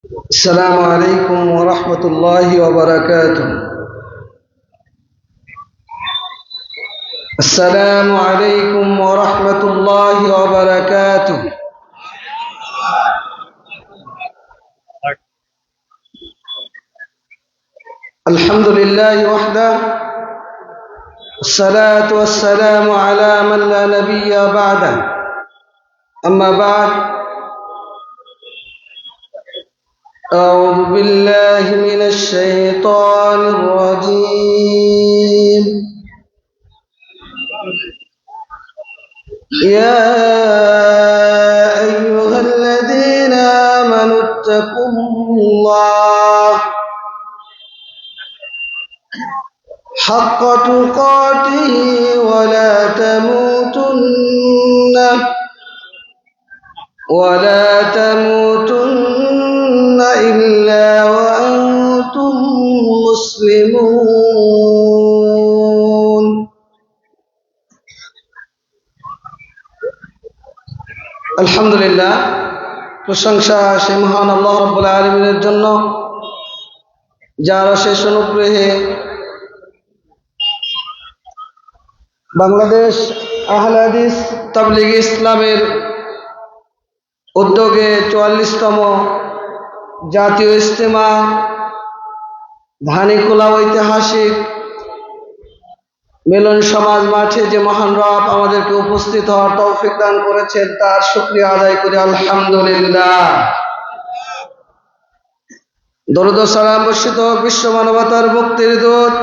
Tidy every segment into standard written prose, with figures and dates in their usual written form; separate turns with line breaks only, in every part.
السلام عليكم ورحمة الله وبركاته. السلام عليكم ورحمة الله وبركاته. الحمد لله وحده، الصلاة والسلام على من لا نبي بعده. أما بعد، أعوذ بالله من الشيطان الرجيم. يا أيها الذين آمنوا اتقوا الله حق تقاته ولا تموتن إلا وأنتم مسلمون. আলহামদুলিল্লাহ, প্রশংসা সেই মহান আল্লাহ রাব্বুল আলামিনের জন্য, যার অশেষ অনুগ্রহে বাংলাদেশ আহলে হাদিস তাবলীগ ইসলামের উদ্যোগে 44তম জাতীয় ইজতেমা ধানীখোলা ঐতিহাসিক মিলন সমাজ মাঠে যে মহান রব আমাদেরকে উপস্থিত হওয়ার তৌফিক দান করেছেন, তার শুকরিয়া আদায় করি আলহামদুলিল্লাহ। দরুদ ও সালাম বর্ষিত হোক বিশ্ব মানবতার মুক্তির দূত,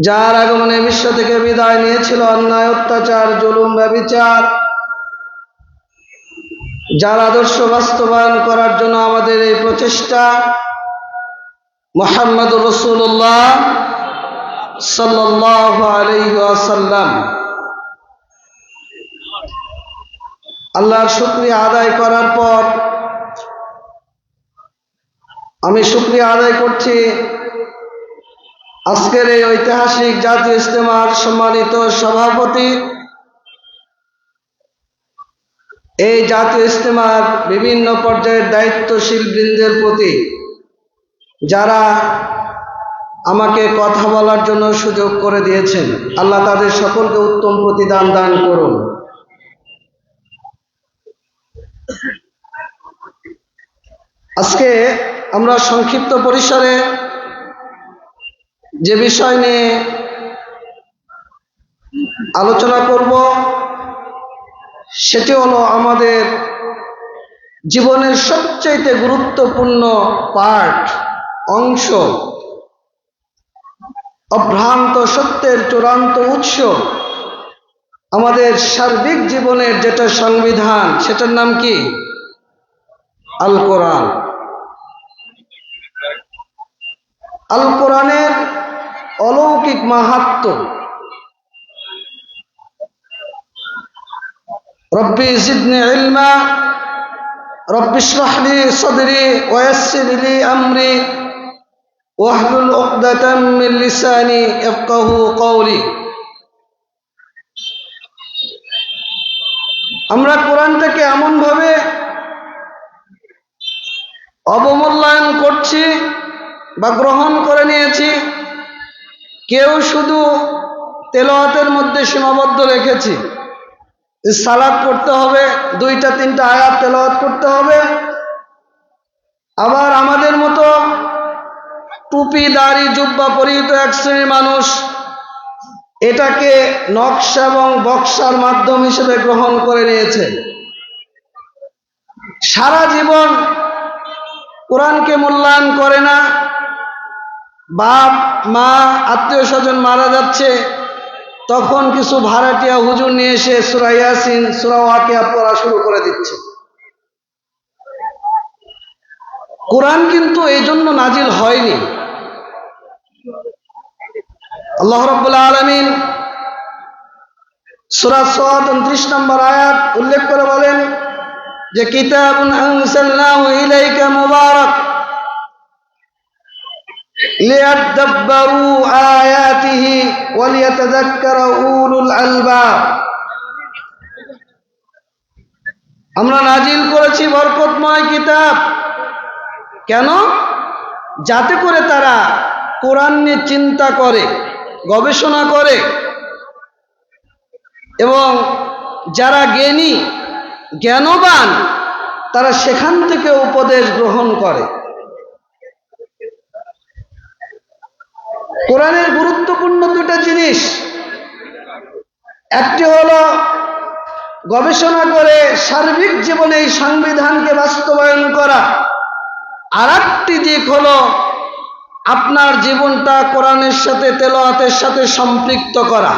যার আগমনে বিশ্ব থেকে বিদায় নিয়েছিল অন্যায়, অত্যাচার, জুলুম, ব্যভিচার, যার আদর্শ বাস্তবায়ন করার জন্য আমাদের এই প্রচেষ্টা, মুহাম্মদুর রাসূলুল্লাহ সাল্লাল্লাহু আলাইহি ওয়াসাল্লাম। আল্লাহর শুকরিয়া আদায় করার পর আমি শুকরিয়া আদায় করছি আজকের এই ঐতিহাসিক জাতীয় ইজতেমার সম্মানিত সভাপতি, এই জাতীয় ইজতেমার বিভিন্ন পর্যায়ের দায়িত্বশীল বৃন্দের প্রতি, যারা আমাকে কথা বলার জন্য সুযোগ করে দিয়েছেন। আল্লাহ তাদের সকলকে উত্তম প্রতিদান দান করুন। আজকে আমরা সংক্ষিপ্ত পরিসরে যে বিষয় নিয়ে আলোচনা করব সেটি হলো আমাদের জীবনের সবচেয়ে গুরুত্বপূর্ণ অংশ, অভ্রান্ত সত্যের চূড়ান্ত উৎস, আমাদের সার্বিক জীবনের যেটা সংবিধান, সেটার নাম কি? আল কোরআন। আল কোরআনের অলৌকিক মাহাত্ম্য। রব্বি জিদনি ইলমা, রব্বি ইশরাহ লি সাদরি ওয়া ইয়াসসির লি আমরি ওয়াহলুল উকদাতাম মিন লিসানি ইয়াফকাহু কওলি। আমরা কোরআনটাকে এমনভাবে অবমূল্যায়ন করছি বা গ্রহণ করে নিয়েছি, কেউ শুধু তেলাওয়াতের মধ্যে সীমাবদ্ধ রেখেছি, সালাত পড়তে হবে, 2-3টা আয়াত তেলাওয়াত করতে হবে। আবার আমাদের মতো টুপি, দাড়ি, জুব্বা পরিহিত এক শ্রেণীর মানুষ এটাকে নকশা এবং বক্সার মাধ্যম হিসেবে গ্রহণ করে নিয়েছে। সারা জীবন কোরআনকে মূল্যায়ন করে না। বাপ মা আত্মীয় স্বজন মারা যাচ্ছে, তখন কিছু ভাড়াটিয়া হুজুর নিয়ে এসে সূরা ইয়াসিন, সূরা ওয়াকিয়া পড়া শুরু করে দিচ্ছে। কোরআন কিন্তু এই জন্য নাজিল হয়নি। আল্লাহ রাব্বুল আলামিন সূরা সাদ 29 নম্বর আয়াত উল্লেখ করে বলেন যে কিতাবুন আনজালনাহু ইলাইকা মুবারাক লিয়াদাব্বারু আয়াতিহি ওয়া লিয়াতাযাক্কারা উলুল আলবাব। আমরা নাজিল করেছি বরকতময় কিতাব, কেন? যাতে করে তারা কোরআন নিয়ে চিন্তা করে, গবেষণা করে, এবং যারা জ্ঞানী জ্ঞানবান তারা সেখান থেকে উপদেশ গ্রহণ করে। কোরআনের গুরুত্বপূর্ণ দুটো জিনিস, একটি হলো গবেষণা করে সার্বিক জীবনে এই সংবিধানকে বাস্তবায়ন করা, আর একটি দিক হলো আপনার জীবনটা কোরআনের সাথে, তেলাওয়াতের সাথে সম্পৃক্ত করা।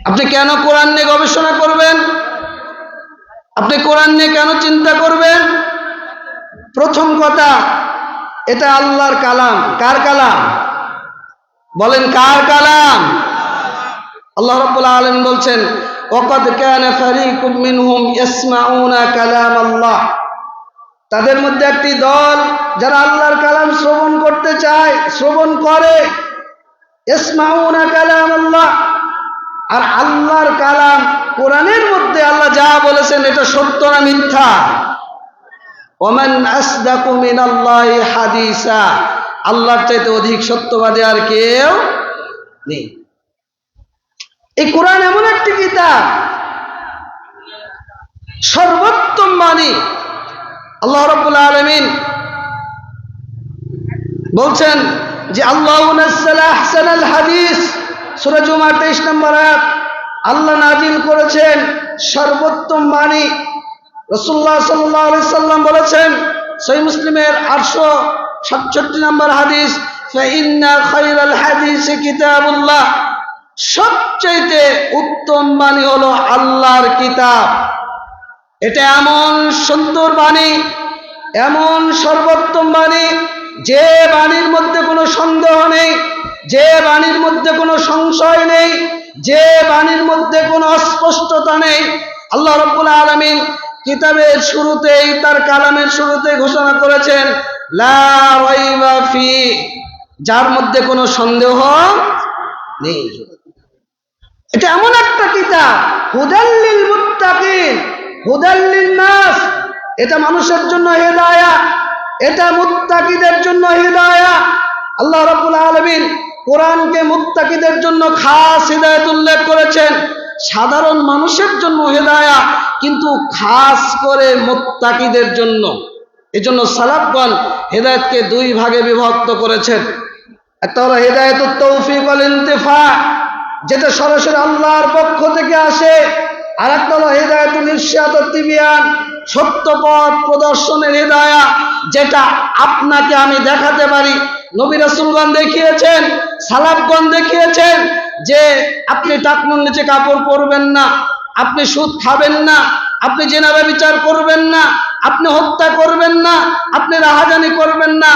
আপনি কেন কোরআন নিয়ে গবেষণা করবেন? আপনি কোরআন নিয়ে কেন চিন্তা করবেন? প্রথম কথা, এটা আল্লাহর কালাম। কার কালাম? বলেন, কার কালাম? আল্লাহ রাব্বুল আলামিন বলছেন, ওয়াকাদ কানা ফারীকুম মিনহুম ইয়াসমাউনা কালাম আল্লাহ। তাদের মধ্যে একটি দল যারা আল্লাহর কালাম শ্রবণ করতে চায়, শ্রবণ করে। ইয়াসমাউনা কালাম আল্লাহ, আর আল্লাহর কালাম কোরআনের মধ্যে আল্লাহ যা বলেছেন এটা সত্য না মিথ্যা? ওমান আসদাকু মিনাল্লাহি হাদিসা, আল্লাহর চাইতে অধিক সত্যবাদী আর কেউ নেই। এই কোরআন এমন একটি কিতাব, সর্বোত্তম বাণী। আল্লাহ রাব্বুল আলামিন বলছেন যে আল্লাহু নাযালা আহসানাল হাদিস, সূরা জুমা 23 নম্বর আয়াত, আল্লাহ নাজিল করেছেন সর্বোত্তম বাণী। রাসূলুল্লাহ সাল্লাল্লাহু আলাইহি সাল্লাম বলেছেন, সহিহ মুসলিমের 867 নম্বর হাদিস, ফা ইন্না খায়রাল হাদিসি কিতাবুল্লাহ, সবচেয়ে উত্তম বাণী হলো আল্লাহর কিতাব। এটা এমন সুন্দর বাণী, এমন সর্বোত্তম বাণী, যে বাণীর মধ্যে কোনো সন্দেহ নেই, যে বাণীর মধ্যে কোনো সংশয় নেই, যে বাণীর মধ্যে কোনো অস্পষ্টতা নেই। আল্লাহ রাব্বুল আলামিন কিতাবের শুরুতেই, তার কালামের শুরুতেই ঘোষণা করেছেন, লা রাইবা ফি, যার মধ্যে কোনো সন্দেহ নেই। এটা এমন একটা কিতাব, হুদাল্লিল মুত্তাকিন, হুদাল্লিন নাস, এটা মানুষের জন্য হিদায়াত, এটা মুত্তাকিদের জন্য হিদায়াত। আল্লাহ রাব্বুল আলামিন কোরআনকে মুত্তাকিদের জন্য খাস হিদায়াত উল্লেখ করেছেন। সাধারণ মানুষের জন্য হিদায়াত, কিন্তু খাস করে মুত্তাকিদের জন্য। এজন্য সালাফগণ হিদায়াতকে দুই ভাগে বিভক্ত করেছেন। একটা হলো হিদায়াতুত তৌফিক ওয়াল ইন্তিফা, যেটা সরাসরি আল্লাহর পক্ষ থেকে আসে, আর একটা হলো হিদায়াতুল ইরশাদ ওয়াত তিবিয়ান, সত্য পথ প্রদর্শনের হিদায়াত, যেটা আপনাকে আমি দেখাতে পারি। নবী রাসূলগণ দেখিয়েছেন, সালাফগণ দেখিয়েছেন যে আপনি টাকনুর নিচে কাপড় পরবেন না, আপনি সুদ খাবেন না, আপনি জিনা ব্যভিচার করবেন না, আপনি হত্যা করবেন না, আপনি রাহাজানি করবেন না।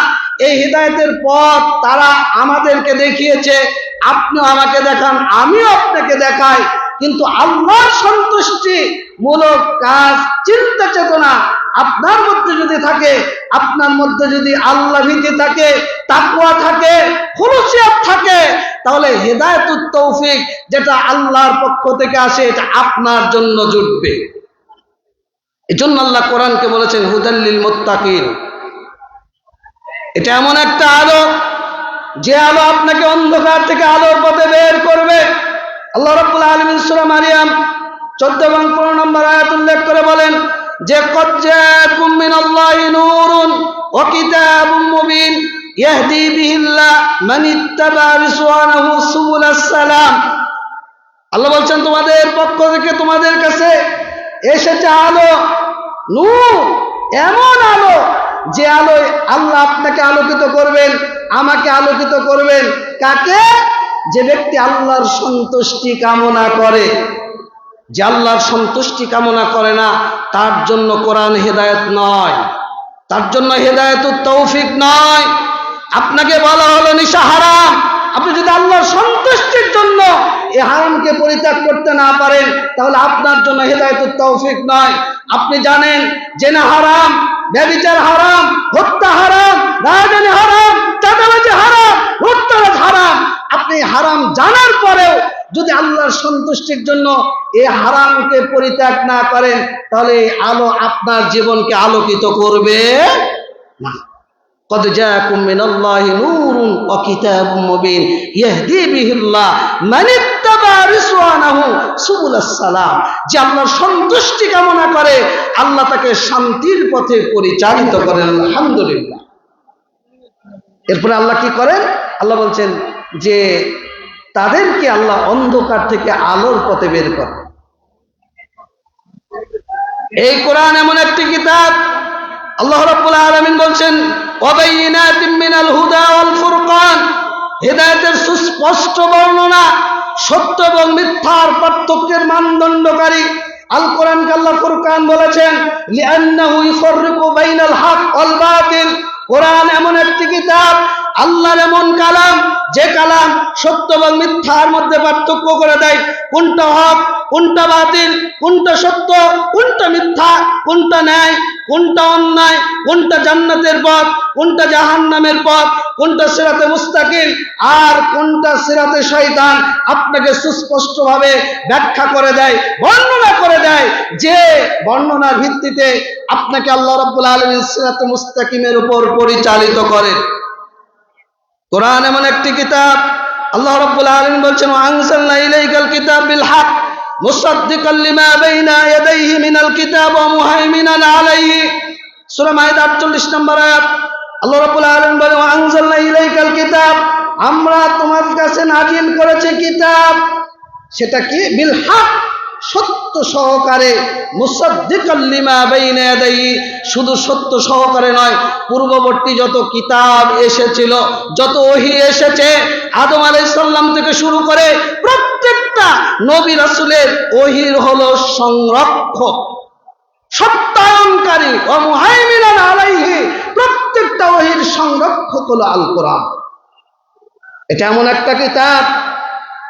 এই হিদায়াতের পথ তারা আমাদেরকে দেখিয়েছে। আপনিও আমাকে দেখান, আমিও আপনাকে দেখাই। কিন্তু আল্লাহর সন্তুষ্টি মূলক কাজ, চিন্তা চেতনা আপনার মধ্যে যদি থাকে, আপনার মধ্যে যদি আল্লাহ ভীতি থাকে, তাকওয়া থাকে, খুলুসিয়াত থাকে, তাহলে হিদায়াতুত তৌফিক, যেটা আল্লাহর পক্ষ থেকে আসে, এটা আপনার জন্য জুটবে। এজন্য আল্লাহ কোরআনকে বলেছেন হুদাল্লিল মুত্তাকিন। এটা এমন একটা আলো, যে আলো আপনাকে অন্ধকার থেকে আলোর পথে বের করবে। আল্লাহ রাব্বুল আলামিন সূরা মারিয়াম 14 এবং 15 নম্বর আয়াত উল্লেখ করে বলেন যে কদ জাআকুম মিনাল্লাহি নূরুন ওয়া কিতাবুম মুবিন ইয়াহদি বিহিল্লাহ মান ইত্তাবা রিসওয়ানাহু সুবুলাস সালাম। আল্লাহ বলছেন তোমাদের পক্ষ থেকে তোমাদের কাছে এসেছে আলো, নূর, এমন আলো যে আলোয় আল্লাহ আপনাকে আলোকিত করবেন, আমাকে আলোকিত করবেন। কাকে? যে ব্যক্তি আল্লাহর সন্তুষ্টি কামনা করে। যে আল্লাহর সন্তুষ্টি কামনা করে না, তার জন্য কোরআন হেদায়েত নয়, তার জন্য হেদায়েতুত তৌফিক নয়। আপনাকে বলা হলো নিশা হারাম, আপনি যদি আল্লাহর সন্তুষ্টির জন্য এই হারামকে পরিত্যাগ করতে না পারেন, তাহলে আপনার জন্য হেদায়েতুত তৌফিক নয়। আপনি জানেন জেনা হারাম, ব্যভিচার হারাম, হত্যা হারাম, রাহাজানি হারাম, চাঁদাবাজি হারাম, লুটতরাজ হারাম। আপনি হারাম জানার পরেও যদি আল্লাহর সন্তুষ্টির জন্য এই হারামকে পরিত্যাগ না করেন, তাহলে এই আলো আপনার জীবনকে আলোকিত করবে না। قد جاءكم من الله نور وكتاب مبين يهدي به الله من اتبع رضوانه سبل السلام। যে আল্লাহর সন্তুষ্টি কামনা করে আল্লাহ তাকে শান্তির পথে পরিচালিত করেন। আলহামদুলিল্লাহ। এরপরে আল্লাহ কি করেন? আল্লাহ বলছেন যে তাদেরকে আল্লাহ অন্ধকার থেকে আলোর পথে বের করেন। এই কোরআন এমন একটি কিতাব, আল্লাহ রাব্বুল আলামিন বলছেন ওয়াবাইনাতিম মিনাল হুদা ওয়াল ফুরকান, হিদায়াতের সুস্পষ্ট বর্ণনা, সত্য এবং মিথ্যার পার্থক্যের মানদণ্ডকারী। আল কোরআনকে আল্লাহ ফুরকান বলেছেন লিআন্নাহু ইফাররিকু বাইনাল হক ওয়াল বাতিল। কোরআন এমন একটি কিতাব, আল্লাহর এমন কালাম, যে কালাম সত্য এবং মিথ্যার মধ্যে পার্থক্য করে দেয়। কোনটা হক, কোনটা বাতিল, কোনটা সত্য, কোনটা মিথ্যা, কোনটা ন্যায়, কোনটা অন্যায়, কোনটা জান্নাতের পথ, কোনটা জাহান্নামের পথ, কোনটা সিরাতে মুস্তাকিম আর কোনটা সিরাতে শয়তান, আপনাকে সুস্পষ্টভাবে ব্যাখ্যা করে দেয়, বর্ণনা করে দেয়, যে বর্ণনার ভিত্তিতে আপনাকে আল্লাহ রাব্বুল আলামিন সিরাতে মুস্তাকিমের উপর পরিচালিত করেন। কোরআন এমন একটি কিতাব, আল্লাহ রাব্বুল আলামিন বলছেন আনজালনা ইলাইকাল কিতাব বিল হক মুসাদ্দিকাল লিমা বাইনা ইয়াদাইহি মিনাল কিতাব ওয়া মুহাইমিনান আলাইহি। সূরা মাইদা 48 নম্বর আয়াত। আল্লাহ রাব্বুল আলামিন বলেন আনজালনা ইলাইকাল কিতাব, আমরা তোমার কাছে নাজিল করেছি কিতাব, সেটা কি? বিল হক, সত্য সহকারে। মুসাদ্দিকাল লিমা বাইনা ইয়াদাইহি, শুধু সত্য সহকারে নয়, পূর্ববর্তী যত কিতাব এসেছিল, যত ওহী এসেছে, আদম আলাইহিস সালাম থেকে শুরু করে প্রত্যেকটা নবী রাসূলের ওহীর হলো সংরক্ষক, সত্যায়নকারী। ওয়া মুহাইমিনান আলাইহি, প্রত্যেকটা ওহীর সংরক্ষক হলো আল কোরআন। এটা এমন একটা কিতাব,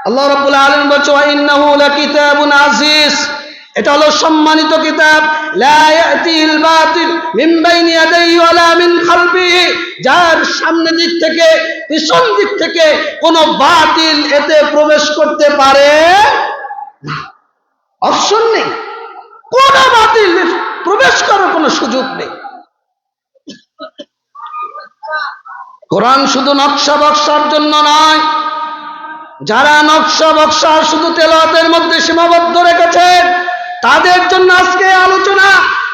আল্লাহ রাব্বুল আলামিন বলছেন ওয়া ইন্নাহু লাকিতাবুন আজিজ, এটা হলো সম্মানিত কিতাব। লা ইয়াতিল বাতিল মিন বাইনি ইয়াদাইহি ওয়ালা মিন খালফিহি, যার সামনে দিক থেকে পিছন দিক থেকে কোনো বাতিল এতে প্রবেশ করতে পারে না, অপশন নেই, কোনো বাতিল প্রবেশ করার কোনো সুযোগ নেই। কোরআন শুধু নকশা বক্সার জন্য নয়, যারা নকশা বক্সা শুধু তেলাওয়াতের মধ্যে সীমাবদ্ধ রেখেছেন তাদের জন্য আজকে আলোচনা।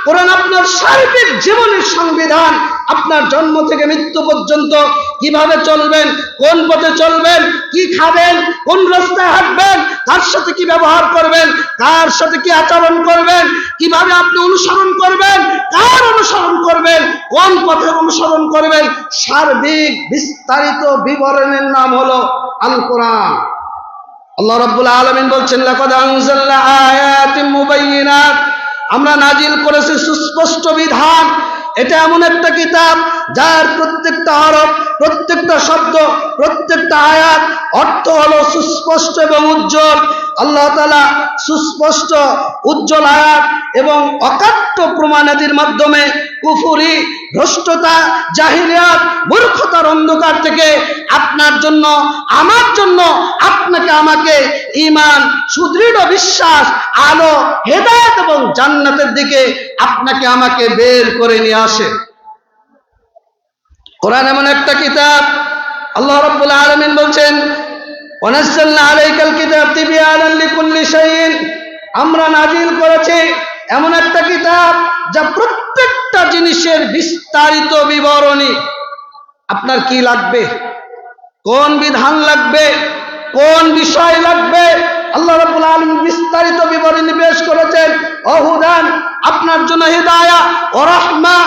কোরআন আপনার সার্বিক জীবনের সংবিধান, আপনার জন্ম থেকে মৃত্যু পর্যন্ত কিভাবে চলবেন, কোন পথে চলবেন, কি খাবেন, কোন রাস্তায় হাঁটবেন, কার সাথে কি ব্যবহার করবেন, কার সাথে কি আচরণ করবেন, কিভাবে আপনি অনুসরণ করবেন, কার অনুসরণ করবেন, কোন পথে অনুসরণ করবেন, সার্বিক বিস্তারিত বিবরণের নাম হলো আল কোরআন। আল্লাহ রাব্বুল আলামিন বলছেন লাকাদ আনজালনা আয়াতিন মুবাইয়িনাত, আমরা নাজিল করেছি সুস্পষ্ট বিধান। এটা এমন একটা কিতাব যার প্রত্যেকটা হরফ, প্রত্যেকটা শব্দ, প্রত্যেকটা আয়াত অর্থ হলো সুস্পষ্ট এবং উজ্জ্বল। আল্লাহ তাআলা সুস্পষ্ট উজ্জ্বল আয়াত এবং অকাট্য প্রমাণাদির মাধ্যমে কুফরি, ভ্রষ্টতা, জাহিলিয়াত, মূর্খতার অন্ধকার থেকে আপনার জন্য, আমার জন্য, আপনাকে আমাকে ঈমান, সুদৃঢ় বিশ্বাস, আলো, হেদায়েত এবং জান্নাতের দিকে আপনাকে আমাকে বের করে নিয়ে আসে। কোরআন এমন একটা কিতাব, আল্লাহ রাব্বুল আলামিন বলছেন ওয়ানাজ্জালনা আলাইকাল কিতাব তিবয়ানান লিকুল্লি শাইইন, আমরা নাজিল করেছি এমন একটা কিতাব যা প্রত্যেকটা জিনিসের বিস্তারিত বিবরণী। আপনার কি লাগবে, কোন বিধান লাগবে, কোন বিষয় লাগবে, আল্লাহ রাব্বুল আলামিন বিস্তারিত বিবরণী পেশ করেছেন। ওহুদান, আপনার জন্য হিদায়াহ, ও রাহমা,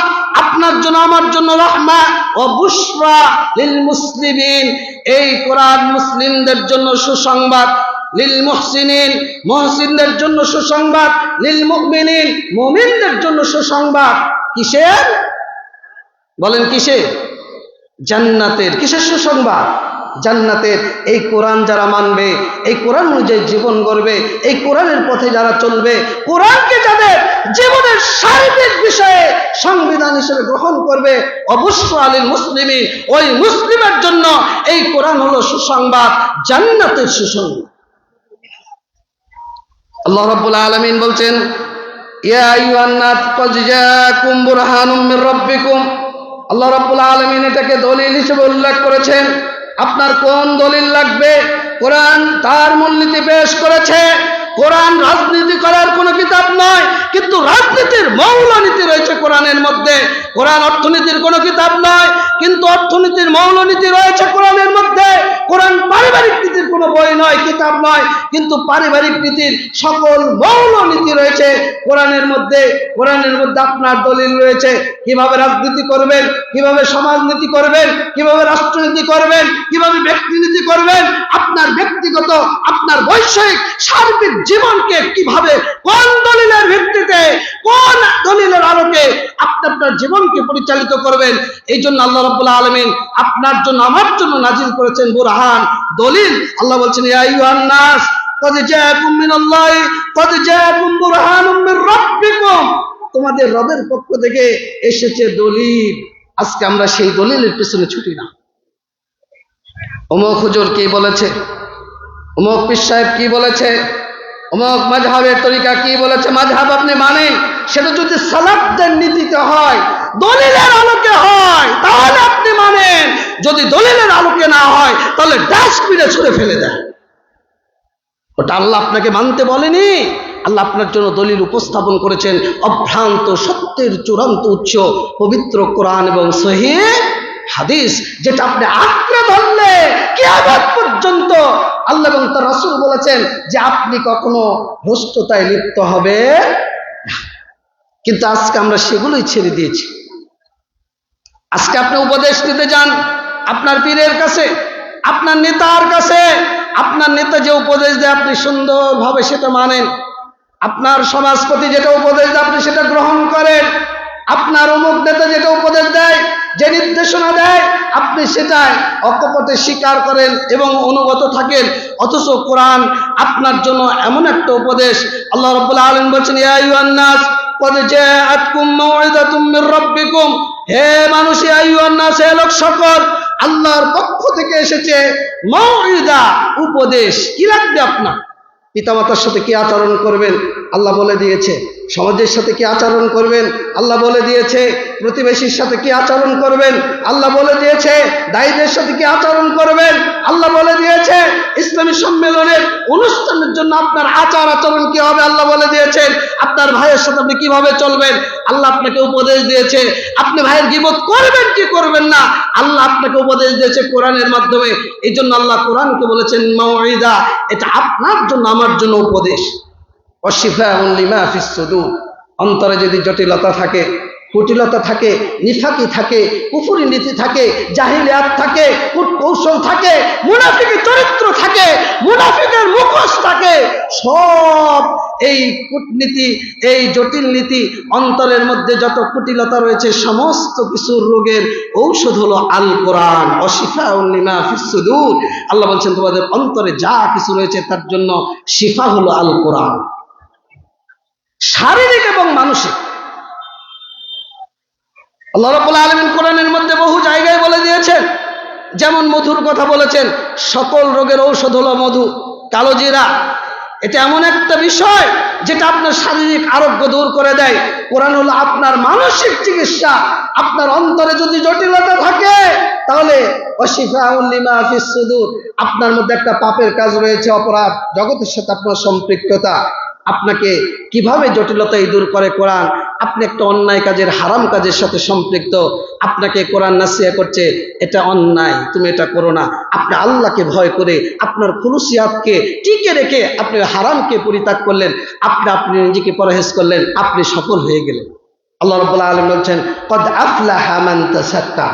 আপনার জন্য, আমার জন্য রাহমা, ও বুশরা লিল মুসলিমিন, এই কোরআন মুসলিমদের জন্য সুসংবাদ, লিল মুহসিনিন, মুহসিনদের জন্য সুসংবাদ, লিল মুমিনিন, মুমিনদের জন্য সুসংবাদ। কিসের বলেন? কিসের? জান্নাতের। কিসের সুসংবাদ? জান্নাতের। এই কোরআন যারা মানবে, এই কোরআন অনুযায়ী জীবন গড়বে, এই কোরআনের পথে যারা চলবে, কোরআনকে যাদের জীবনের সার্বিক বিষয়ে সংবিধান হিসেবে গ্রহণ করবে, অবশ্যই লিল মুসলিমিন, ওই মুসলিমের জন্য এই কোরআন হলো সুসংবাদ, জান্নাতের সুসংবাদ। আল্লাহ রাব্বুল আলামিন বলছেন, ইয়া আইয়ুহান নাস ক্বাদ জাআকুম বুরহানুম মির রাব্বিকুম। আল্লাহ রাব্বুল আলামিন এটাকে দলিল হিসেবে উল্লেখ করেছেন। আপনার কোন দলিল লাগবে? কোরআন তার মূলনীতি পেশ করেছে। কোরআন রাজনীতি করার কোনো কিতাব নয়, কিন্তু রাজনীতির মৌলনীতি রয়েছে কোরআনের মধ্যে। কোরআন অর্থনীতির কোনো কিতাব নয়, কিন্তু অর্থনীতির মৌলনীতি রয়েছে কোরআনের মধ্যে। কোরআন পারিবারিক নীতির কোনো বই নয়, কিতাব নয়, কিন্তু পারিবারিক নীতির সকল মৌলনীতি রয়েছে কোরআনের মধ্যে। কোরআনের মধ্যে আপনার দলিল রয়েছে কিভাবে রাজনীতি করবেন, কিভাবে সমাজনীতি করবেন, কিভাবে রাষ্ট্রনীতি করবেন, কিভাবে ব্যক্তিনীতি করবেন, আপনার ব্যক্তিগত, আপনার বৈষয়িক সার্বিক জীবনকে কিভাবে, কোন দলিলের ভিত্তিতে, কোন দলিলের আলোকে আপনি আপনার জীবনকে পরিচালিত করবেন। এই জন্য আল্লাহ রাব্বুল আলামিন আপনার জন্য, আমার জন্য নাজিল করেছেন বুরহান, দলিল। আল্লাহ বলছেন, ইয়া আইয়ুহান নাস ক্বাদ জাআকুম মিনাল্লাহি ক্বাদ জাআকুম বুরহানুম মির রাব্বিকুম। তোমাদের রবের পক্ষ থেকে এসেছে দলিল। আজকে আমরা সেই দলিলের পিছনে ছুটি না। অমুক হুজুর কি বলেছে, অমুক পীর সাহেব কি বলেছে, অমুক মাযহাবের তরিকা কি বলেছে, মাযহাব আপনি মানেন, সেটা যদি সালাফদের নীতিতে হয়, দলিলের আলোকে হয়, তাহলে আপনি মানেন। যদি দলিলের আলোকে না হয়, তাহলে ডাস্টবিনে ছুঁড়ে ফেলে দেন। ওটা আল্লাহ আপনাকে মানতে বলেনি। আল্লাহ আপনার জন্য দলিল উপস্থাপন করেছেন, অভ্রান্ত সত্যের চূড়ান্ত উৎস পবিত্র কোরআন এবং সহিহ হাদিস, যেটা আপনি আঁকড়ে ধরলে কিয়ামত পর্যন্ত আল্লাহ এবং তার রাসূল বলেছেন যে আপনি কখনো ভ্রষ্টতায় লিপ্ত হবে না। কিন্তু আজকে আমরা সেগুলোই ছেড়ে দিয়েছি। আজকে আপনি উপদেশ দিতে যান আপনার পীরের কাছে, আপনার নেতার কাছে। আপনার নেতা যে উপদেশ দেয় আপনি সুন্দরভাবে সেটা মানেন। আপনার সমাজপতি যেটা উপদেশ দেয় আপনি সেটা গ্রহণ করেন। আপনার অমুক নেতা যেটা উপদেশ দেয়, যে নির্দেশনা দেয়, আপনি সেটাই অকপটে স্বীকার করেন এবং অনুগত থাকেন। অথচ কোরআন আপনার জন্য এমন একটা উপদেশ। আল্লাহ রাব্বুল আলামিন বলেছেন, ইয়া আইয়ুহান নাস ক্বাদ জাআতকুম মাউইযাতুম মির রাব্বিকুম। হে মানুষ, ইয়া আইয়ুহান নাস, হে লোক সকল, আল্লাহর পক্ষ থেকে এসেছে মাউইযা, উপদেশ। কি লাগবে আপনার? পিতামাতার সাথে কি আচরণ করবেন আল্লাহ বলে দিয়েছে। সমাজের সাথে কি আচরণ করবেন আল্লাহ বলে দিয়েছে। প্রতিবেশীর সাথে কি আচরণ করবেন আল্লাহ বলে দিয়েছে। দায়ীদের সাথে কি আচরণ করবেন আল্লাহ বলে দিয়েছে। ইসলামী সম্মেলনের অনুষ্ঠানের জন্য আপনার আচার আচরণ কি হবে আল্লাহ বলে দিয়েছেন। আপনার ভাইয়ের সাথে আপনি কিভাবে চলবেন আল্লাহ আপনাকে উপদেশ দিয়েছে। আপনি ভাইয়ের গীবত করবেন কি করবেন না আল্লাহ আপনাকে উপদেশ দিয়েছে কোরআনের মাধ্যমে। এই জন্য আল্লাহ কোরআনকে বলেছেন মাউইযা, এটা আপনার জন্য, আমার জন্য উপদেশ। ওয়াশিফাউন লিমা ফিস সুদূর। অন্তরে যদি জটিলতা থাকে, কুটিলতা থাকে, নিফাকি থাকে, কুফরি নীতি থাকে, জাহিলিয়াত থাকে, কূটকৌশল থাকে, মুনাফিকের চরিত্র থাকে, মুনাফিকের মুখোশ থাকে, সব এই কূটনীতি, এই জটিল নীতি, অন্তরের মধ্যে যত কুটিলতা রয়েছে, সমস্ত কিছুর রোগের ঔষধ হলো আল কোরআন। ওয়াশিফাউন লিমা ফিস সুদূর। আল্লাহ বলছেন তোমাদের অন্তরে যা কিছু রয়েছে তার জন্য শিফা হলো আল কোরআন, শারীরিক এবং মানসিক। আল্লাহ রাব্বুল আলামিন কোরআনের মধ্যে বহু জায়গায় বলে দিয়েছেন, যেমন মধুর কথা বলেছেন, সকল রোগের ঔষধ হলো মধু, কালোজিরা। এটা এমন একটা বিষয় যেটা আপনার শারীরিক আরোগ্য দূর করে দেয়। কোরআন হলো আপনার মানসিক চিকিৎসা। আপনার অন্তরে যদি জটিলতা থাকে তাহলে ওয়াশিফাউন লিমা ফিস সুদূর, আপনার মধ্যে একটা পাপের কাজ রয়েছে, অপরাধ জগতের সাথে আপনার সম্পৃক্ততা, আপনাকে কিভাবে জটিলতাই দূর করে কোরআন। আপনি একটা অন্যায় কাজের, হারাম কাজের সাথে সম্পৃক্ত, আপনাকে কোরআন নাসিহা করছে এটা অন্যায়, তুমি এটা করো না। আপনি আল্লাহকে ভয় করে আপনার খুলুসিয়াতকে টিকে রেখে আপনি হারামকে পরিত্যাগ করলেন, আপনি নিজেকে পরহেজ করলেন, আপনি সফল হয়ে গেলেন। আল্লাহ রাব্বুল আলামিন বলছেন, ক্বাদ আফলাহা মান তাসাক্কা।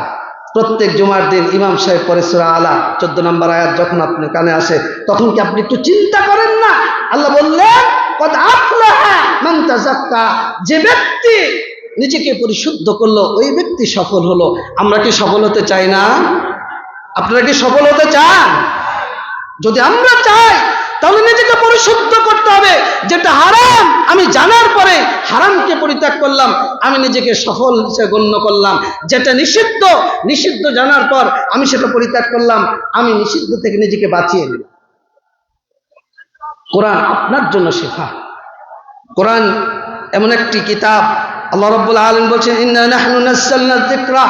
প্রত্যেক জুমার দিন ইমাম সাহেব পড়ে সূরা আলা 14 নম্বর আয়াত যখন আপনার কানে আসে, তখন কি আপনি একটু চিন্তা করেন না? আল্লাহ বললেন, ক্বাদ আফলাহা মান তাযাক্কা, যে ব্যক্তি নিজেকে পরিশুদ্ধ করলো ওই ব্যক্তি সফল হলো। আমরা কি সফল হতে চাই না? আপনারা কি সফল হতে চান? যদি আমরা চাই তাহলে নিজেকে পরিশুদ্ধ করতে হবে। যেটা হারাম আমি জানার পরে হারামকে পরিত্যাগ করলাম, আমি নিজেকে সফল হিসেবে গণ্য করলাম। যেটা নিষিদ্ধ, নিষিদ্ধ জানার পর আমি সেটা পরিত্যাগ করলাম, আমি নিষিদ্ধ থেকে নিজেকে বাঁচিয়ে নিলাম। কোরআন আপনার জন্য শিফা। কোরআন এমন একটি কিতাব, আল্লাহ রাব্বুল আলামিন বলছেন ইন্না নাহনু নাযালনা যিকরা,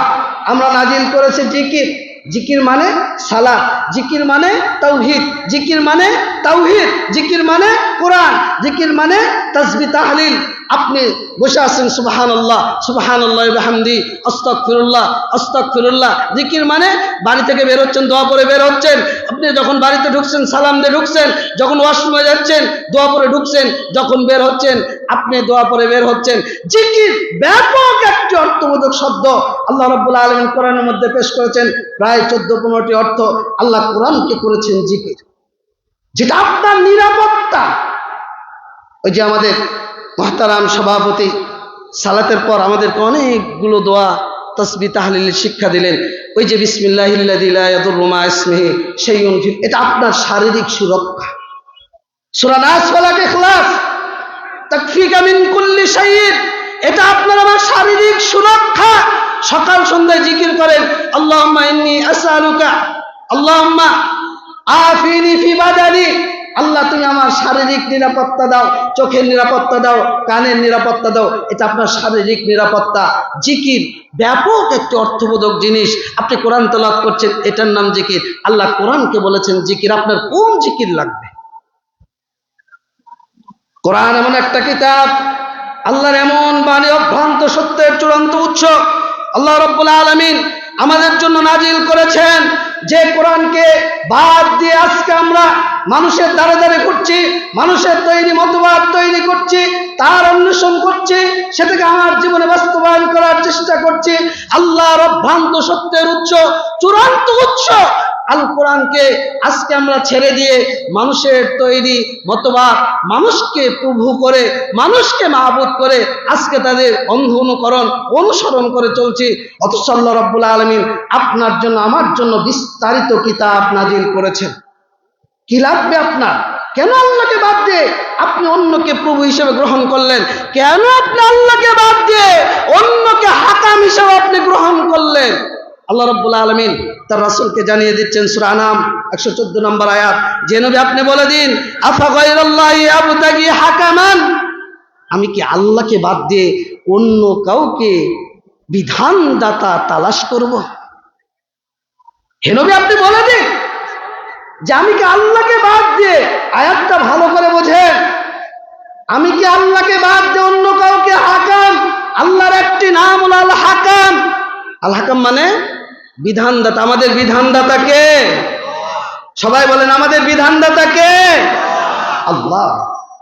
আমরা নাজিল করেছি জিকির। জিকির মানে সালাত, জিকির মানে তাওহীদ, জিকির মানে তাওহীদ, জিকির মানে কোরআন, জিকির মানে তাসবিহ তাহলিল। আপনি বসে আছেন সুবহানাল্লাহ সুবহানাল্লাহি ওয়া বিহামদি আস্তাগফিরুল্লাহ আস্তাগফিরুল্লাহ। জিকির মানে বাড়ি থেকে বের হচ্ছেন, দোয়া পড়ে বের হচ্ছেন। আপনি যখন বাড়িতে ঢুকছেন সালাম দিয়ে ঢুকছেন, যখন ওয়াশরুমে যাচ্ছেন দোয়া পড়ে ঢুকছেন, যখন বের হচ্ছেন আপনি দোয়া পড়ে বের হচ্ছেন। জিকির ব্যাপক একটি অর্থবোধক শব্দ আল্লাহ রাব্বুল আলামিন কোরআনের মধ্যে পেশ করেছেন, প্রায় 14-15টি অর্থ। আল্লাহ কোরআনকে করেছেন জিকির, যেটা আপনার নিরাপত্তা। ওই যে আমাদের মুহতারাম সভাপতি সালাতের পর আমাদেরকে অনেকগুলো দোয়া তাসবিহ তাহলিলের শিক্ষা দিলেন। ওই যে বিসমিল্লাহিল্লাযী লা ইয়াদুররু মা ইসমিহি শাইউন ফিল, এটা আপনার শারীরিক সুরক্ষা। সূরা নাস, ফালাক, ইখলাস তাকফিকা মিন কুল্লি শাইইন, এটা আপনার আমার শারীরিক সুরক্ষা। সকাল সন্ধ্যায় জিকির করেন আল্লাহুম্মা ইন্নী আসআলুকা, আল্লাহুম্মা আফিনি ফি বাদানি, আল্লাহ তুমি আমার শারীরিক নিরাপত্তা দাও, চোখের নিরাপত্তা দাও, কানের নিরাপত্তা দাও। এটা আপনার শারীরিক নিরাপত্তা। জিকির ব্যাপক একটি অর্থবোধক জিনিস। আপনি কোরআন তেলাওয়াত করছেন, এটার নাম জিকির। আল্লাহ কোরআনকে বলেছেন জিকির। আপনার কোন জিকির লাগবে? কোরআন এমন একটা কিতাব, আল্লাহর এমন বাণী, অভ্রান্ত সত্যের চূড়ান্ত উৎস আল্লাহ রাব্বুল আলামিন আমাদের জন্য নাজিল করেছেন। যে কোরআনকে বাদ দিয়ে আজকে আমরা মানুষের দ্বারে দ্বারে করছি, মানুষের তৈরি মতবাদ তৈরি করছি, তার অন্বেষণ করছি, সেটাকে আমার জীবনে বাস্তবায়ন করার চেষ্টা করছি। আল্লাহর অভ্রান্ত সত্যের উৎস, চূড়ান্ত উৎস আল কোরআনকে আজকে আমরা ছেড়ে দিয়ে মানুষের তৈরি মতবাদ, মানুষকে প্রভু করে, মানুষকে মাহবুদ করে আজকে তাদের অন্ধ অনুকরণ অনুসরণ করে চলছি। অথচ আল্লাহ রাব্বুল আলামিন আপনার জন্য আমার জন্য বিস্তারিত কিতাব নাজিল করেছেন। কি লাগবে আপনার? কেন আল্লাহকে বাদ দিয়ে আপনি অন্যকে প্রভু হিসেবে গ্রহণ করলেন? কেন আপনি আল্লাহকে বাদ দিয়ে অন্যকে হাকাম হিসেবে আপনি গ্রহণ করলেন? আল্লাহ রাব্বুল আলামিন তার রাসূলকে জানিয়ে দিচ্ছেন সূরা আনাম 114 নম্বর আয়াত, যে নবী আপনি বলে দিন আফা গায়রাল্লাহি আবতাগি হাকামান, আমি কি আল্লাহকে বাদ দিয়ে অন্য কাউকে বিধানদাতা তালাশ করব? হে নবী আপনি বলে দিন যে আমি কি আল্লাহকে বাদ দিয়ে, আয়াতটা ভালো করে বোঝেন, আমি কি আল্লাহকে বাদ দিয়ে অন্য কাউকে হাকাম? আল্লাহর একটি নাম হলো আল হাকাম। আল হাকাম মানে বিধানদাতা। আমাদের বিধানদাতা কে? সবাই বলেন আমাদের বিধানদাতা কে? আল্লাহ।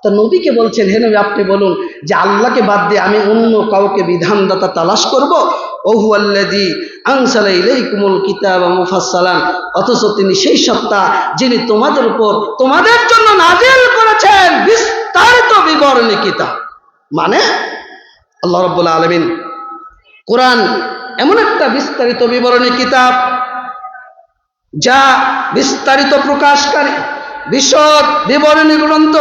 তো নবীকে বলছেন হে নবী আপনি বলুন যে আল্লাহকে বাদ দিয়ে আমি অন্য কাউকে বিধানদাতা তালাশ করব? ওহু আল্লাযী আনসালা ইলাইকুমুল কিতাবা মুফাসসালান, অথচ তিনি সেই সত্তা যিনি তোমাদের উপর, তোমাদের জন্য নাজিল করেছেন বিস্তারিত বিবরণী কিতাব। মানে আল্লাহ রাব্বুল আলামিন কোরআন এমন একটা বিস্তারিত বিবরণী কিতাব, যা বিস্তারিত প্রকাশকারী বিশদ বিবরণী গ্রন্থ।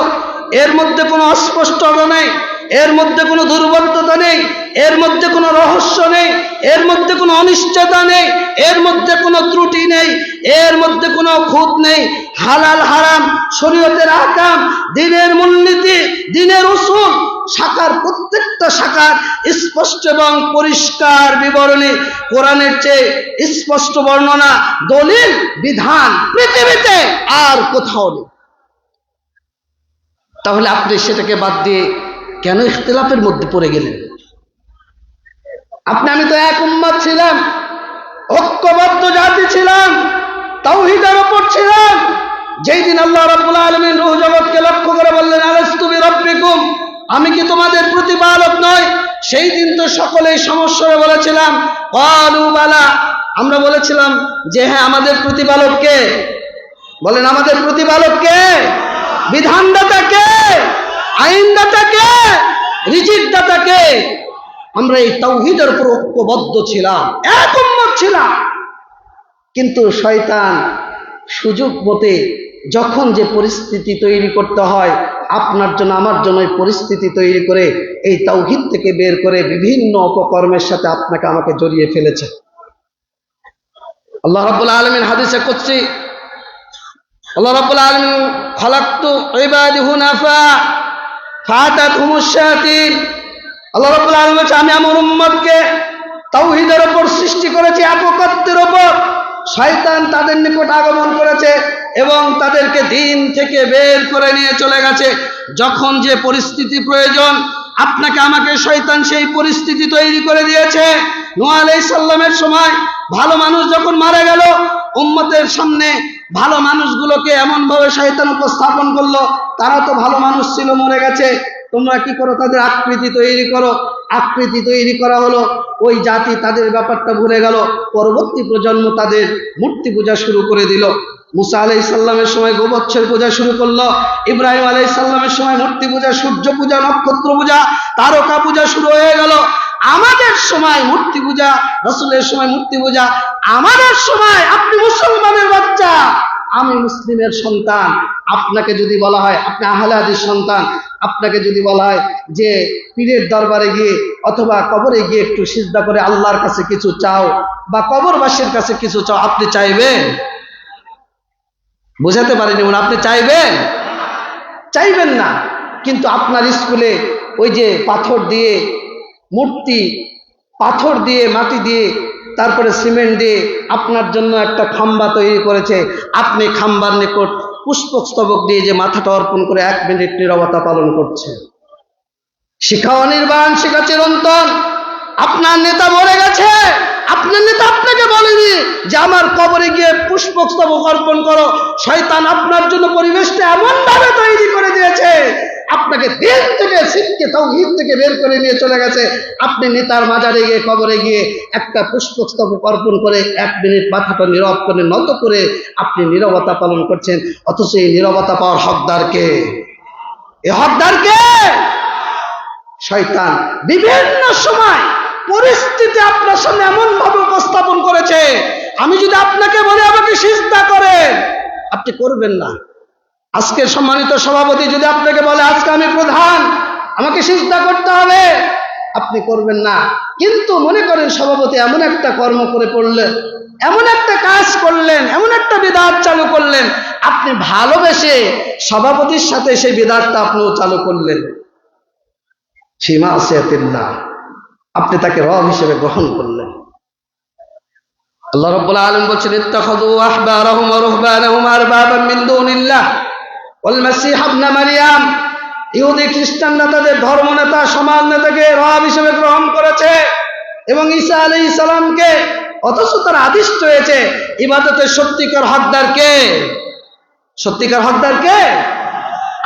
এর মধ্যে কোনো অস্পষ্টতা নেই, এর মধ্যে কোনো দুর্বলতা নেই, এর মধ্যে কোনো রহস্য নেই, এর মধ্যে কোনো অনিশ্চয়তা নেই, এর মধ্যে কোনো ত্রুটি নেই, এর মধ্যে কোনো খুঁত নেই। হালাল হারাম, শরীয়তের আহকাম, দ্বীনের মূলনীতি, দ্বীনের উসুল, শাখার প্রত্যেকটা শাখার স্পষ্ট এবং পরিষ্কার বিবরণী। কোরআনের চেয়ে স্পষ্ট বর্ণনা, দলিল, বিধান পৃথিবীতে আর কোথাও নেই। তাহলে আপনি সেটাকে বাদ দিয়ে কেন ইখতিলাফের মধ্যে পড়ে গেলেন? আমি তো এক উম্মত ছিলাম, ঐক্যবদ্ধ জাতি ছিলাম, তাওহীদের উপর ছিলাম। যেই দিন আল্লাহ রাব্বুল আলামিন রূহ জগৎকে লক্ষ্য করে বললেন আলাস্তু বিরাব্বিকুম, আমি কি তোমাদের প্রতিপালক নয়? সেই দিন তো সকলেই সমস্যায় বলেছিলাম ক্বালু বালা, আমরা বলেছিলাম যে হ্যাঁ আমাদের প্রতিপালক কে? বলেন আমাদের প্রতিপালক কে? বিধানদাতা কে? আইনদাতা কে? রিজিকদাতা কে? আমরা এই তাওহীদের উপর ঐক্যবদ্ধ ছিলাম, এক উম্মত ছিলাম। কিন্তু শয়তান সুযোগ মতে যখন যে পরিস্থিতি তৈরি করতে হয় আপনার জন্য আমার জন্য, এই পরিস্থিতি তৈরি করে এই তাওহীদ থেকে বের করে বিভিন্ন অপকর্মের সাথে আপনাকে আমাকে জড়িয়ে ফেলেছে। আল্লাহ রাব্বুল আলামিন হাদিসে কুদসি, আল্লাহ রাব্বুল আলামিন খালাকতু ইবাদি হুনাফা ফাতাতহুমুশ শায়াতিন। আল্লাহ রাব্বুল আলামিন বলেছে, আমি আমার উম্মতকে তাওহীদের উপর সৃষ্টি করেছি, একত্বের উপর। শয়তান তাদের নিকট আগমন করেছে এবং তাদেরকে দিন থেকে বের করে নিয়ে চলে গেছে। যখন যে পরিস্থিতি প্রয়োজন আপনাকে আমাকে শয়তান সেই পরিস্থিতি তৈরি করে দিয়েছে। নূহ আলাইহিস সালামের সময় ভালো মানুষ যখন মারা গেল, উম্মতের সামনে ভালো মানুষগুলোকে এমন ভাবে শয়তান উপস্থাপন করলো, তারা তো ভালো মানুষ ছিল, মরে গেছে, তোমরা কি করো, তাদের আকৃতি তৈরি করো। আকৃতি তৈরি করা হলো, ওই জাতি তাদের ব্যাপারটা ভুলে গেল। পরবর্তী প্রজন্ম তাদের মূর্তি পূজা শুরু করে দিল। মুসা আলাইহিস সালামের সময় গোবৎসের পূজা শুরু করলো। ইব্রাহিম আলাইহিস সালামের সময় মূর্তি পূজা, সূর্য পূজা, নক্ষত্র পূজা, তারকা পূজা শুরু হয়ে গেল। আমাদের সময় মূর্তি পূজা, রাসূলের সময় মূর্তি পূজা। আমাদের সময় আপনি মুসলমানের বাচ্চা, আমি মুসলিমের সন্তান, আপনাকে যদি বলা হয় আপনি আহলে হাদিস সন্তান, আপনাকে যদি বলা হয় যে পীরের দরবারে গিয়ে অথবা কবরে গিয়ে একটু সিজদা করে আল্লাহর কাছে কিছু চাও বা কবরবাসীর কাছে কিছু চাও, আপনি চাইবেন? বুঝাতে পারিনি, আপনি চাইবেন? চাইবেন না। কিন্তু আপনার স্কুলে ওই যে পাথর দিয়ে মূর্তি, পাথর দিয়ে, মাটি দিয়ে, তারপরে সিমেন্ট দিয়ে আপনার জন্য একটা খাম্বা তৈরি করেছে। আপনি খাম্বার নিকট পুষ্পস্তবক দিয়ে যে মাথাটা অর্পণ করে 1 মিনিট নীরবতা পালন করছেন। শিখা অনির্বাণ, শিখা চিরন্তন। আপনার নেতা মরে গেছে, আপনার নেতা আপনাকে বলেনি যে আমার কবরে গিয়ে পুষ্পস্তবক অর্পণ করো। শয়তান আপনার জন্য পরিবেশটা এমন ভাবে তৈরি করে দিয়েছে, আপনাকে দিন থেকে শিখকে তাওহীদ থেকে বের করে নিয়ে চলে গেছে। আপনি নেতার মাজারে গিয়ে, কবরে গিয়ে একটা পুষ্পস্তবক অর্পণ করে 1 মিনিট মাথাটা নীরব করে, নত করে আপনি নীরবতা পালন করছেন। অথচ এই নীরবতা পাওয়ার হকদার কে? এ হকদার কে? শয়তান বিভিন্ন সময় পরিস্থিতি আপনার সামনে এমন ভাবে উপস্থাপন করেছে, আমি যদি আপনাকে বলি আমাকে সিজদা করেন, আপনি করবেন না। আজকে সম্মানিত সভাপতি যদি আপনাকে বলে আজকে আমি প্রধান, আমাকে সিজদা করতে হবে, আপনি করবেন না। কিন্তু মনে করেন সভাপতি এমন একটা কর্ম করে পড়লেন, এমন একটা কাজ করলেন, এমন একটা বিদআত চালু করলেন, আপনি ভালোবেসে সভাপতির সাথে সেই বিদআতটা আপনিও চালু করলেন। সীমা আসিয়াতিল্লাহ, আপনি তাকে রব হিসেবে গ্রহণ করলেন। আল্লাহ রাব্বুল আলামিন বলেছেন, ইত্তাখাযু আহবারাহুম ওয়া রুহবানাহুম আরবাবাম মিন দুনিল্লাহ ওয়াল মাসীহ ইবনে মারইয়াম। ইহুদি খ্রিস্টানরা তাদের ধর্মনেতা, সমাজ নেতাকে রব হিসেবে গ্রহণ করেছে এবং ঈসা আলাইহিস সালামকে। অথচ তারা আদিষ্ট হয়েছে। ইবাদতের সত্যিকার হকদার কে? সত্যিকার হকদার কে?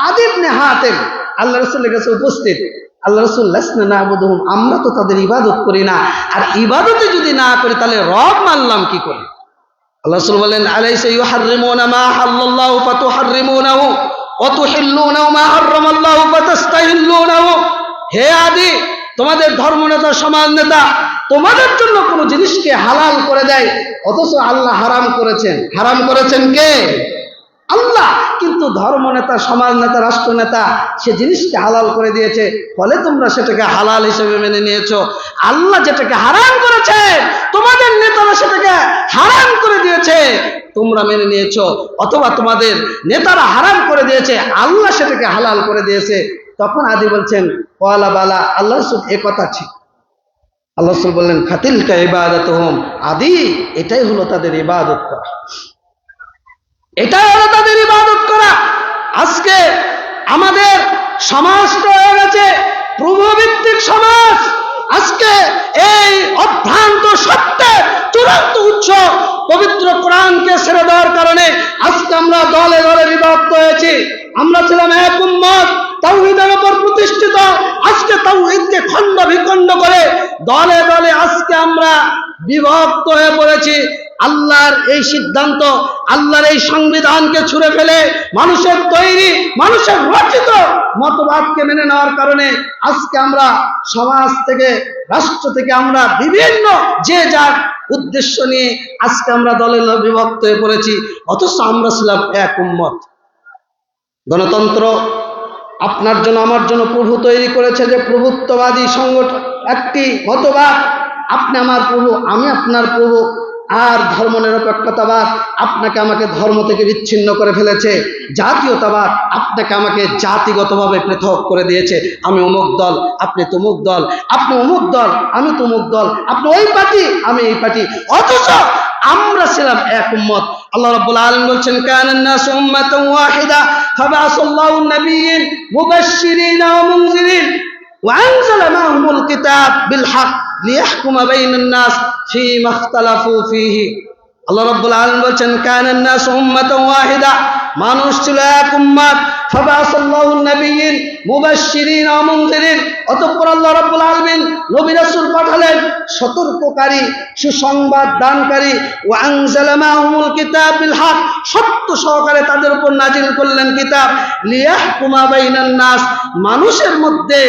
আদী ইবনে হাতিম আল্লাহ রাসূলের কাছে উপস্থিত। আল্লাহ রাসূল লাসনা না'বুদুহুম, আমরা তো তাদের ইবাদত করি না, আর ইবাদতে যদি না করি তাহলে রব মানলাম কি করে? আল্লাহ রাসূল বলেন, আলাইসা ইউহাররিমুনা মা হাল্লাল্লাহু ফাতুহাররিমুনাহু ওয়া তুহিল্লুনা মা হারামাল্লাহু ফাতাস্তাহিল্লুনাহু। হে আদী, তোমাদের ধর্মনেতা, সমাজ নেতা তোমাদের জন্য কোনো জিনিসকে হালাল করে দেয়, অথচ আল্লাহ হারাম করেছেন। হারাম করেছেন কে? আল্লাহ। কিন্তু ধর্ম নেতা, সমাজ নেতা, রাষ্ট্র নেতা সে জিনিসকে হালাল করে দিয়েছে, ফলে তোমরা সেটাকে হালাল হিসেবে মেনে নিয়েছো। আল্লাহ যেটাকে হারাম করেছে, তোমাদের নেতারা সেটাকে হারাম করে দিয়েছে, তোমরা মেনে নিয়েছো। অথবা তোমাদের নেতারা হারাম করে দিয়েছে, আল্লাহ সেটাকে হালাল করে দিয়েছে। তখন আদী বলছেন, ওয়ালা বালা, আল্লাহ রাসূল এ কথা ঠিক। আল্লাহ রাসূল বললেন, ফাতিলকা ইবাদাতুহুম, আদী এটাই হলো তাদের ইবাদত করা, এটাই হলো তাদের ইবাদত করা। আজকে আমাদের সমাজটা হয়ে গেছে প্রভুভিত্তিক সমাজ। আজকে এই অভ্রান্ত সত্যের চূড়ান্ত উৎস পবিত্র কোরআনকে ছেড়ে দেওয়ার কারণে আজকে আমরা দলে দলে বিভক্ত হয়েছি। আমরা ছিলাম এক উম্মত, তাওহীদের উপর প্রতিষ্ঠিত। আজকে তাওহীদকে খণ্ড বিখণ্ড করে দলে দলে আজকে আমরা বিভক্ত হয়ে পড়েছি। আল্লাহর এই সিদ্ধান্ত, আল্লাহর এই সংবিধানকে ছুঁড়ে ফেলে মানুষের তৈরি, মানুষের রচিত মতবাদকে মেনে নেওয়ার কারণে আজকে আমরা সমাজ থেকে, রাষ্ট্র থেকে আমরা বিভিন্ন যে যার উদ্দেশ্য নিয়ে আজকে আমরা দলে দলে বিভক্ত হয়ে পড়েছি। অথচ আমরা ছিলাম এক উম্মত। গণতন্ত্র আপনার জন্য, আমার জন্য প্রভু তৈরি করেছে যে প্রভুত্ববাদী সংগঠন, একটি মতবাদ। আপনি আমার প্রভু, আমি আপনার প্রভু। আর ধর্মনিরপেক্ষতাবাদ আপনাকে আমাকে ধর্ম থেকে বিচ্ছিন্ন করে ফেলেছে, জাতীয়তাবাদ আপনাকে আমাকে জাতিগতভাবে পৃথক করে দিয়েছে। আমি অমুক দল, আপনি তমুক দল, আপনি অমুক দল, আমি তমুক দল, আপনি ওই পার্টি, আমি এই পার্টি, অথচ আমরা ছিলাম এক উম্মত। আল্লাহ রাব্বুল আলামিন বলছেন, কানান নাসু উম্মাতান ওয়াহিদা ফাবাআসাল্লাহু নাবিয়্যিন মুবাশশিরিনা ওয়া মুনযিরিন ওয়া আনজালা মা'হুমুল কিতাব বিল হক লিয়াহকুমা বাইনান নাস ফীমা ইখতালাফু ফীহি। আল্লাহ রাব্বুল আলামিন বলছেন, কানান নাসু উম্মাতান ওয়াহিদা, মানুষ ছিল এক উম্মত, ফাবাআসাল্লাহু নাবিয়্যিন মুবাশশিরিনা ওয়া মুনযিরিন, অতঃপর আল্লাহ রাব্বুল আলামিন নবী রাসূল পাঠালেন সতর্ককারী, সুসংবাদ দানকারী, ওয়া আনজালা মা'হুমুল কিতাব বিল হক, সত্য সহকারে তাদের উপর নাজিল করলেন কিতাব, লিয়াহকুমা বাইনান নাস, মানুষের মধ্যে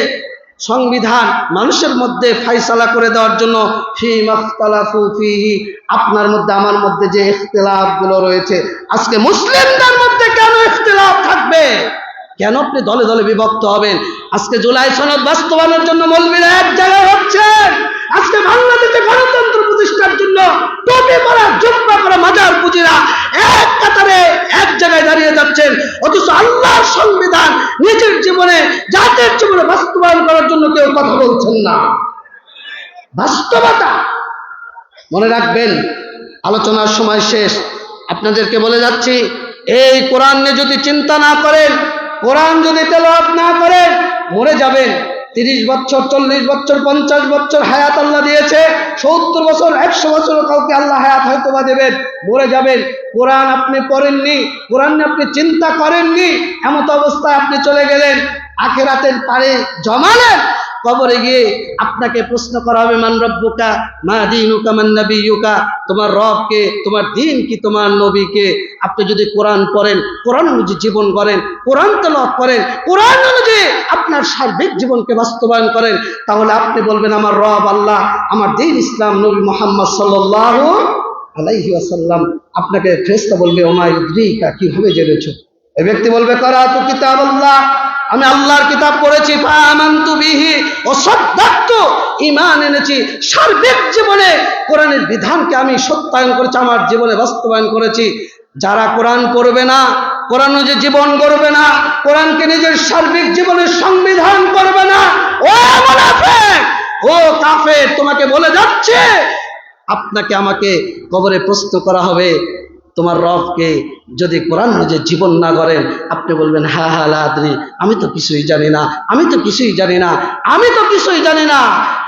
সংবিধান, মানুষের মধ্যে ফায়সালা করে দেওয়ার জন্য, ফীমা ইখতালাফু ফীহি, আপনার মধ্যে আমার মধ্যে যে ইখতিলাফগুলো রয়েছে, আজকে মুসলিমদের মধ্যে কেন ইখতিলাফ থাকবে? কেন আপনি দলে দলে বিভক্ত হবেন? আজকে জুলাই সনদ বাস্তবায়নের জন্য মৌলবীরা এক জায়গায় হচ্ছেন, আজকে বাংলাদেশে গণতন্ত্র প্রতিষ্ঠার জন্য টুপি পরা, জুব্বা পরা মাজার পুঁজিরা এক কাতারে এক জায়গায় দাঁড়িয়ে যাচ্ছেন, অথচ আল্লাহর সংবিধান নিজের জীবনে, জাতির জীবনে বাস্তবায়ন করার জন্য কেউ কথা বলছেন না। বাস্তবতা মনে রাখবেন। আলোচনার সময় শেষ, আপনাদেরকে বলে যাচ্ছি, এই কোরআন নিয়ে যদি চিন্তা না করেন, কোরআন যদি তেলাওয়াত না করেন, মরে যাবেন। 30 বছর, 40 বছর, 50 বছর হায়াত আল্লাহ দিয়েছে, 70 বছর, 100 বছর কাউকে আল্লাহ হায়াত হয়তো বা দেবেন, মরে যাবেন। কোরআন আপনি পড়েননি, কোরআন নিয়ে আপনি চিন্তা করেননি, এমত অবস্থায় আপনি চলে গেলেন, আখিরাতের পারে জমালেন। কবরে গিয়ে আপনাকে প্রশ্ন করা হবে, মান রব্বুকা মা দীনুকা মান নাবিয়্যুকা, তোমার রব কে, তোমার দ্বীন কি, তোমার নবী কে? আপনি যদি কোরআন পড়েন, কোরআন অনুযায়ী জীবন করেন, কোরআন তেলাওয়াত করেন, কোরআন অনুযায়ী আপনার সার্বিক জীবনকে বাস্তবায়ন করেন, তাহলে আপনি বলবেন আমার রব আল্লাহ, আমার দ্বীন ইসলাম, নবী মুহাম্মদ সাল্লাল্লাহু আলাইহি ওয়াসাল্লাম। আপনাকে ফেরেশতা বলবে, ওমা ইদ্রিকা, কিভাবে জেনেছো? এই ব্যক্তি বলবে, করাতু কিতাবাল্লাহ, আমি আল্লাহর কিতাব পড়েছি, ফাআমানতু বিহি ওয়া সাদ্দাকতু, ঈমান এনেছি, সার্বিক জীবনে কোরআনের বিধানকে আমি সত্যায়ন করেছি, আমার জীবনে বাস্তবায়ন করেছি। যারা কোরআন পড়বে না, কোরআন অনুযায়ী জীবন করবে না, কোরআনকে নিজের সার্বিক জীবনের সংবিধান করবে না, ও মুনাফিক, ও কাফের, তোমাকে বলে যাচ্ছে, আপনাকে আমাকে কবরে প্রশ্ন করা হবে, তোমার রবকে, যদি কোরআন অনুযায়ী জীবন না করেন। আপনি বলবেন, হা হা লা আদরি, আমি তো কিছুই জানি না, আমি তো কিছুই জানি না, আমি তো কিছুই জানি না।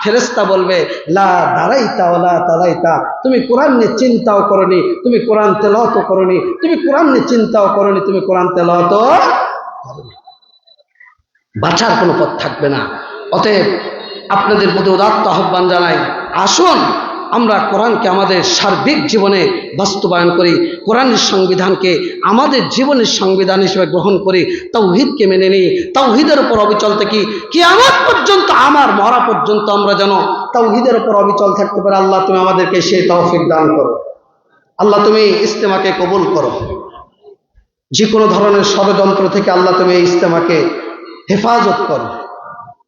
ফেরেশতা বলবে, লা দারাইতা ওয়ালা তালাইতা, তুমি কোরআন নিয়ে চিন্তাও করনি, তুমি কোরআন তেলাওয়াতও করনি, তুমি কোরআন নিয়ে চিন্তাও করনি, তুমি কোরআন তেলাওয়াতও করনি। বাঁচার কোনো পথ থাকবে না। অতএব আপনাদের প্রতি উদাত্ত আহ্বান জানাই, আসুন আমরা কোরআনকে আমাদের সার্বিক জীবনে বাস্তবায়ন করি, কোরআনের সংবিধানকে আমাদের জীবনের সংবিধান হিসেবে গ্রহণ করি, তাওহীদকে মেনে নিই, তাওহীদের উপর অবিচল থাকি, কিয়ামত পর্যন্ত, আমার মরা পর্যন্ত আমরা যেন তাওহীদের উপর অবিচল থাকতে পারি। আল্লাহ তুমি আমাদেরকে সেই তৌফিক দান করো। আল্লাহ তুমি ইজতেমাকে কবুল করো। যে কোনো ধরনের ষড়যন্ত্র থেকে আল্লাহ তুমি এই ইজতেমাকে হেফাজত করো।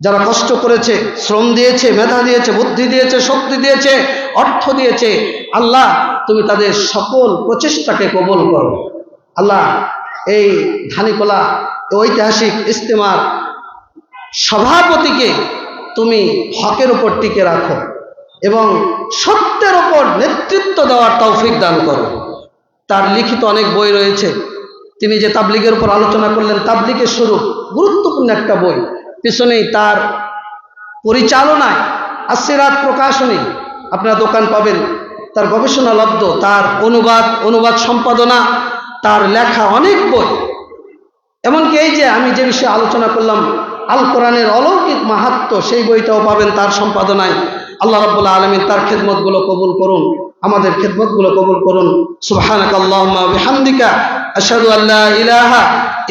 যারা কষ্ট করেছে, শ্রম দিয়েছে, মেধা দিয়েছে, বুদ্ধি দিয়েছে, শক্তি দিয়েছে, অর্থ দিয়েছে, আল্লাহ তুমি তাদের সকল প্রচেষ্টাকে কবুল করো। আল্লাহ এই ধানিকোলা ঐতিহাসিক ইজতেমার সভাপতিকে তুমি হকের উপর টিকে রাখো এবং সত্যের উপর নেতৃত্ব দেওয়ার তৌফিক দান করো। তার লিখিত অনেক বই রয়েছে, তিনি যে তাবলিগের উপর আলোচনা করলেন, তাবলিগের শুরু, গুরুত্বপূর্ণ একটা বই, পিছনেই তার পরিচালনায় আসিরাত প্রকাশনী আপনারা দোকান পাবেন, তার গবেষণালব্ধ, তার অনুবাদ সম্পাদনা, তার লেখা অনেক বই। এমনকি এই যে আমি যে বিষয়ে আলোচনা করলাম, আল কোরআনের অলৌকিক মাহাত্ম্য, সেই বইটাও পাবেন তার সম্পাদনায়। আল্লাহ রাব্বুল আলামিন তার খেদমতগুলো কবুল করুন, আমাদের খেদমতগুলো কবুল করুন। সুবহানাকাল্লাহুম্মা ওয়া বিহামদিকা, আশহাদু আল্লা ইলাহা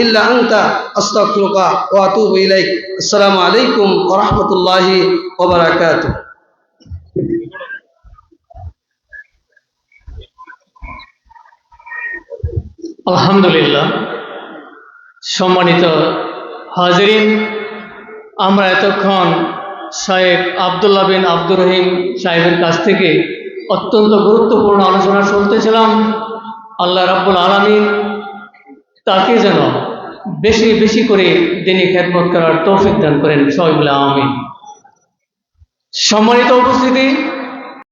ইল্লা আনতা, আস্তাগফিরুকা ওয়া আতুবু ইলাইক। আসসালামু আলাইকুম ওয়া রাহমাতুল্লাহি ওয়া বারাকাতুহু।
আলহামদুলিল্লাহ। সম্মানিত হাজিরিন, আমরা এতক্ষণ শায়েখ আব্দুল্লাহ বিন আব্দুর রহিম সাহেবের কাছ থেকে অত্যন্ত গুরুত্বপূর্ণ আলোচনা শুনতেছিলাম। আল্লাহ রাব্বুল আলামিন তাকে যেন বেশি বেশি করে দিনী খেদমত করার তৌফিক দান করেন, সবাই বলে আমিন। সম্মানিত উপস্থিতি,